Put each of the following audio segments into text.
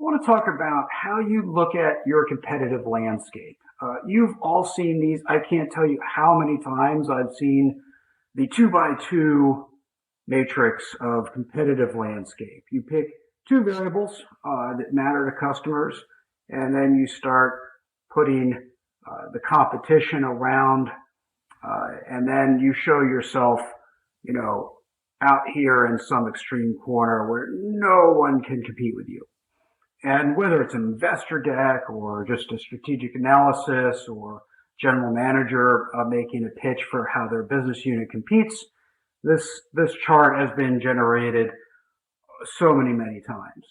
want to talk about how you look at your competitive landscape. You've all seen these. I can't tell you how many times I've seen the two by two matrix of competitive landscape. You pick two variables that matter to customers, and then you start putting the competition around, and then you show yourself, you know, out here in some extreme corner where no one can compete with you. And whether it's an investor deck or just a strategic analysis or general manager making a pitch for how their business unit competes, this chart has been generated so many times.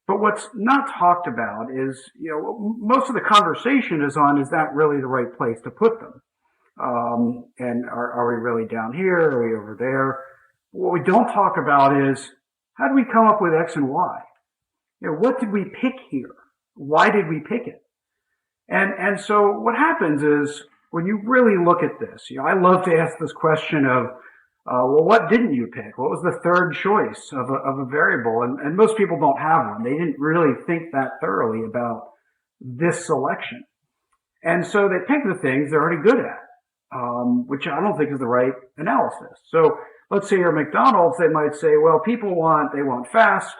But what's not talked about is, most of the conversation is that really the right place to put them? And are we really down here? Are we over there? What we don't talk about is, how do we come up with X and Y? What did we pick here? Why did we pick it? And so what happens is, when you really look at this, I love to ask this question of, well, what didn't you pick? What was the third choice of a variable? And most people don't have one. They didn't really think that thoroughly about this selection. And so they pick the things they're already good at, which I don't think is the right analysis. So let's say you're McDonald's, they might say, well, they want fast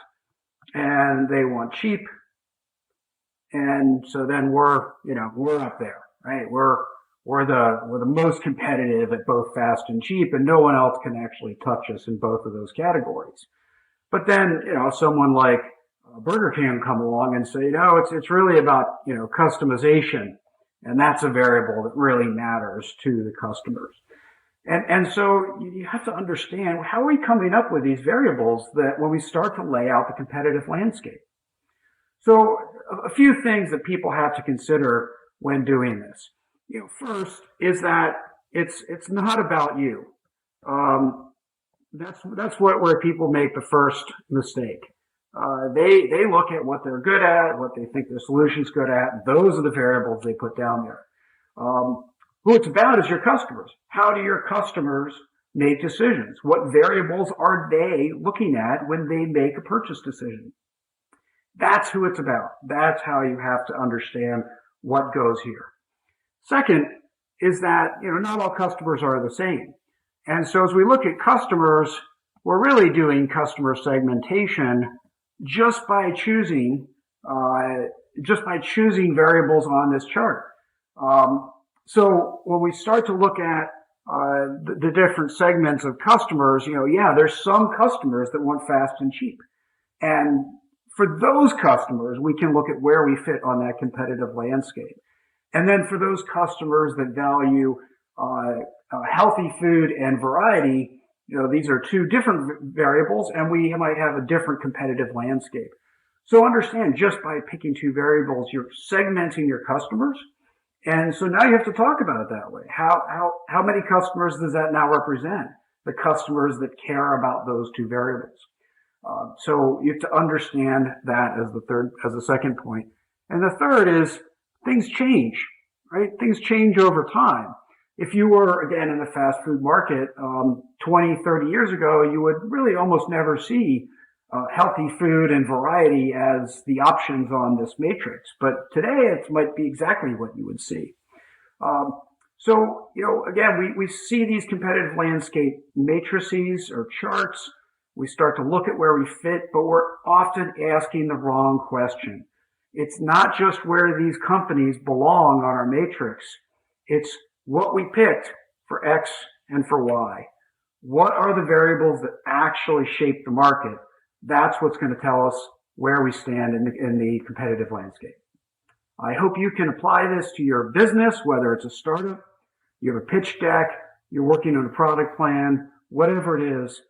and they want cheap. And so then we're up there, right? We're the most competitive at both fast and cheap, and no one else can actually touch us in both of those categories. But then, someone like Burger King will come along and say, no, it's really about, customization. And that's a variable that really matters to the customers. And so you have to understand, how are we coming up with these variables that when we start to lay out the competitive landscape? So a few things that people have to consider when doing this. First is that it's not about you. That's where people make the first mistake. They look at what they're good at, what they think their solution's good at. Those are the variables they put down there. Who it's about is your customers. How do your customers make decisions? What variables are they looking at when they make a purchase decision? That's who it's about. That's how you have to understand what goes here. Second is that, not all customers are the same. And so as we look at customers, we're really doing customer segmentation just by choosing variables on this chart. So when we start to look at the different segments of customers, there's some customers that want fast and cheap. And for those customers, we can look at where we fit on that competitive landscape. And then for those customers that value healthy food and variety, these are two different variables, and we might have a different competitive landscape. So understand, just by picking two variables, you're segmenting your customers. And so now you have to talk about it that way. How many customers does that now represent? The customers that care about those two variables. So you have to understand that as the second point. And the third is, things change, right? Things change over time. If you were, again, in the fast food market 20, 30 years ago, you would really almost never see healthy food and variety as the options on this matrix. But today, it might be exactly what you would see. So, again, we see these competitive landscape matrices or charts. We start to look at where we fit, but we're often asking the wrong question. It's not just where these companies belong on our matrix. It's what we picked for X and for Y. What are the variables that actually shape the market? That's what's going to tell us where we stand in the competitive landscape. I hope you can apply this to your business, whether it's a startup, you have a pitch deck, you're working on a product plan, whatever it is.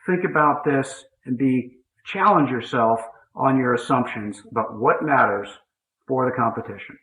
Think about this and challenge yourself on your assumptions about what matters for the competition.